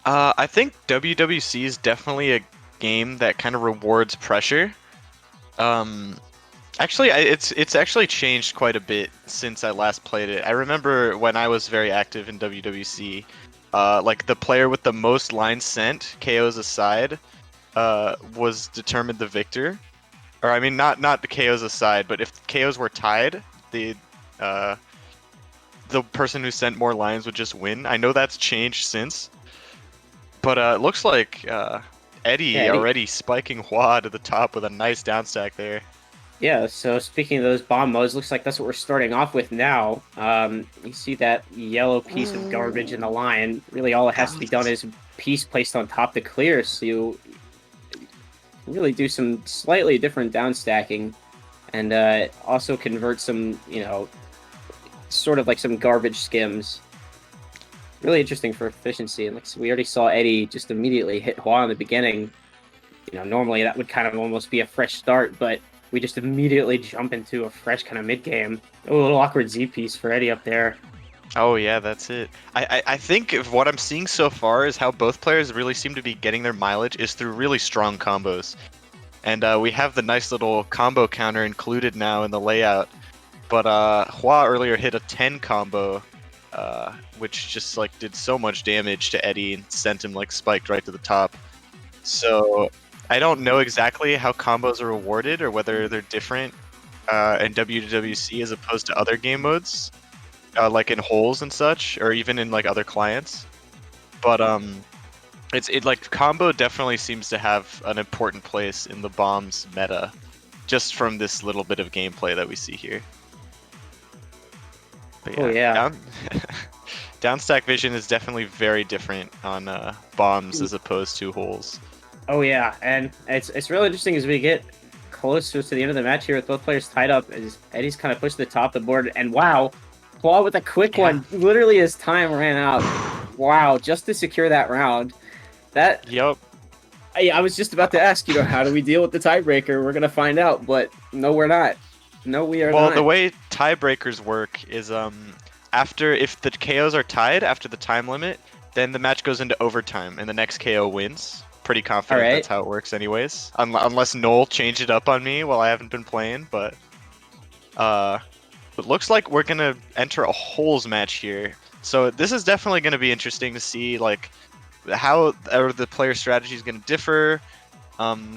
I think WWC is definitely a game that kind of rewards pressure. Um, Actually, it's actually changed quite a bit since I last played it. I remember when I was very active in WWC, like the player with the most lines sent, KOs aside, was determined the victor. Or I mean, not the KOs aside, but if KOs were tied, the uh, the person who sent more lines would just win. I know that's changed since, but it looks like Yeah, Eddie Eddie. already spiking Hua to the top with a nice down stack there. Yeah, so speaking of those bomb modes, looks like that's what we're starting off with now. You see that yellow piece of garbage in the Ooh, line. Really, all it that has to be done was is piece placed on top to clear, so you really do some slightly different down stacking and also convert some, sort of like some garbage skims. Really interesting for efficiency. And like so we already saw Eddie just immediately hit Hua in the beginning. Normally that would kind of almost be a fresh start, but we just immediately jump into a fresh kind of mid game. Oh, a little awkward Z piece for Eddie up there. Oh yeah, that's it. I think if what I'm seeing so far is how both players really seem to be getting their mileage is through really strong combos. And we have the nice little combo counter included now in the layout. But Hua earlier hit a 10 combo, which just like did so much damage to Eddie and sent him like spiked right to the top. So I don't know exactly how combos are rewarded or whether they're different in WWC as opposed to other game modes, like in holes and such, or even in like other clients. But it like combo definitely seems to have an important place in the bombs meta, just from this little bit of gameplay that we see here. But Oh yeah, yeah. downstack vision is definitely very different on bombs as opposed to holes. Oh yeah. And it's really interesting as we get closer to the end of the match here with both players tied up as Eddie's kind of pushed to the top of the board. And wow, Claw with a quick Yeah. one, literally as time ran out. Wow, just to secure that round. That Yep. I was just about to ask, how do we deal with the tiebreaker? We're gonna find out, but no, we're not. No, we are Well, the not. way tiebreakers work is after if the KOs are tied after the time limit, then the match goes into overtime and the next KO wins. Pretty All confident that's right. how it works anyways. Unless Noel changed it up on me while I haven't been playing, but uh it looks like we're gonna enter a holes match here. So this is definitely gonna be interesting to see like how are the player strategies gonna differ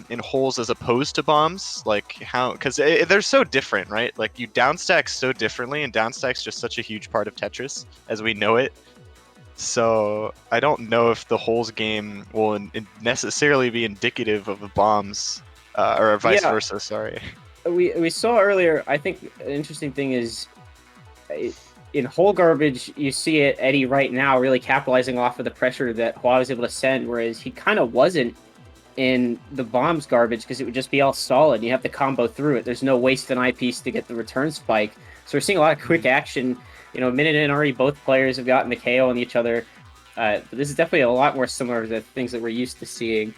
in holes as opposed to bombs, like how because they're so different, right? Like you downstack so differently, and downstack's just such a huge part of Tetris as we know it. So I don't know if the holes game will necessarily be indicative of the bombs, or vice Yeah, versa. Sorry. we saw earlier. I think an interesting thing is uh, in whole garbage, you see it Eddie right now really capitalizing off of the pressure that Hua was able to send, whereas he kind of wasn't in the bombs garbage because it would just be all solid. You have to combo through it. There's no waste an eyepiece to get the return spike. So we're seeing a lot of quick Mhm. action. A minute in already, both players have gotten the KO on each other. But this is definitely a lot more similar to the things that we're used to seeing.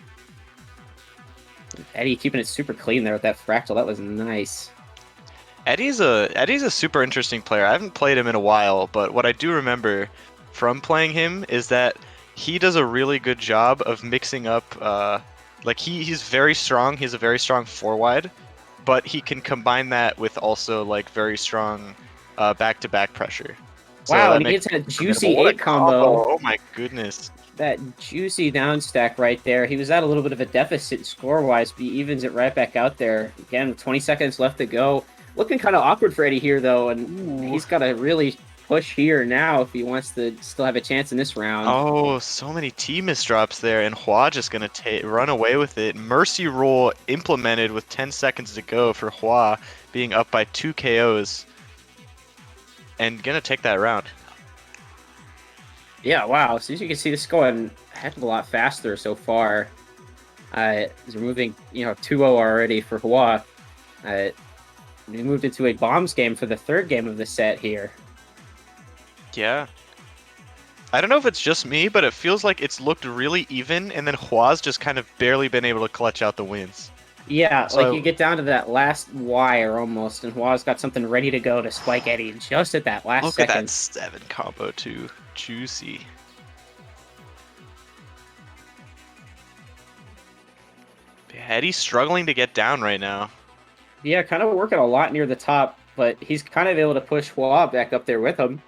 Eddie keeping it super clean there with that fractal. That was nice. Eddie's a super interesting player. I haven't played him in a while, but what I do remember from playing him is that he does a really good job of mixing up. Like he's very strong. He's a very strong four wide, but he can combine that with also like very strong back-to-back pressure. So Wow, that and he makes gets a it formidable. juicy What a 8 combo. combo! Oh my goodness. That juicy down stack right there. He was at a little bit of a deficit score-wise, but he evens it right back out there. Again, with 20 seconds left to go. Looking kind of awkward for Eddie here, though, and Ooh. he's got to really push here now if he wants to still have a chance in this round. Oh, so many T misdrops there, and Hua just gonna run away with it. Mercy rule implemented with 10 seconds to go for Hua, being up by 2 KOs, and gonna take that round. Yeah, wow. So as you can see, this is going a heck of a lot faster so far. He's moving, 2-0 already for Hua. Uh, we moved into a bombs game for the third game of the set here. Yeah. I don't know if it's just me, but it feels like it's looked really even, and then Hua's just kind of barely been able to clutch out the wins. Yeah, like you So get down to that last wire almost, and Hua's got something ready to go to spike Eddie just at that last look at that second. 7 combo too. Juicy. Eddie's struggling to get down right now. Yeah, kind of working a lot near the top, but he's kind of able to push Hua back up there with him.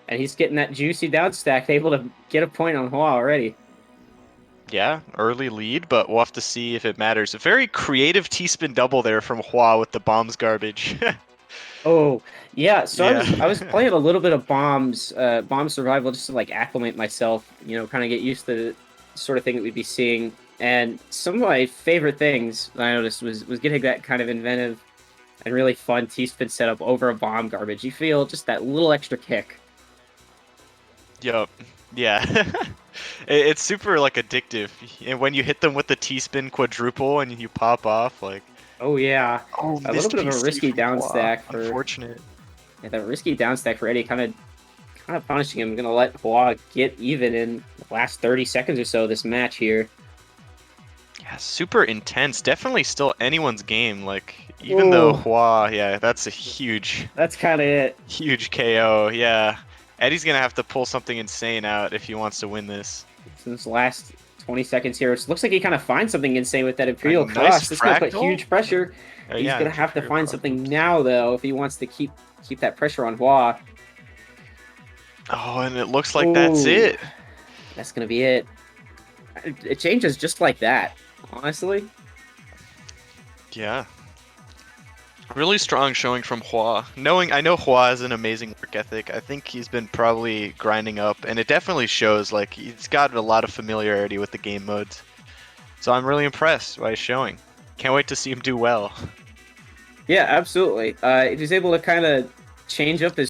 And he's getting that juicy down stack, able to get a point on Hua already. Yeah, early lead, but we'll have to see if it matters. A very creative T-spin double there from Hua with the bombs garbage. Oh, yeah. So Yeah. I was playing a little bit of bomb survival just to like acclimate myself, kind of get used to the sort of thing that we'd be seeing. And some of my favorite things that I noticed was getting that kind of inventive and really fun T-spin setup over a bomb garbage. You feel just that little extra kick. Yup. Yeah. It's super like addictive. And when you hit them with the T-spin quadruple and you pop off, like, Oh yeah, oh, a little missed bit of a PC risky from down Hua. stack for Unfortunate. yeah, that risky down stack for Eddie, kind of punishing him. Gonna let Hua get even in the last 30 seconds or so of this match here. Yeah, super intense. Definitely still anyone's game. Like, even though Oh, Hua, yeah, that's a huge, that's kind of it. huge KO. Yeah. Eddie's gonna have to pull something insane out if he wants to win this. Since last 20 seconds here, it looks like he kind of finds something insane with that A Imperial nice Cross. This is gonna put fractal? huge pressure. He's Yeah, gonna have to Imperial find Cross. something now though if he wants to keep that pressure on Hua. Oh, and it looks like that's Oh, it. that's gonna be it. It changes just like that, honestly. Yeah. Really strong showing from Hua. I know Hua has an amazing work ethic. I think he's been probably grinding up, and it definitely shows. Like, he's got a lot of familiarity with the game modes. So I'm really impressed by his showing. Can't wait to see him do well. Yeah, absolutely. He was able to kind of change up his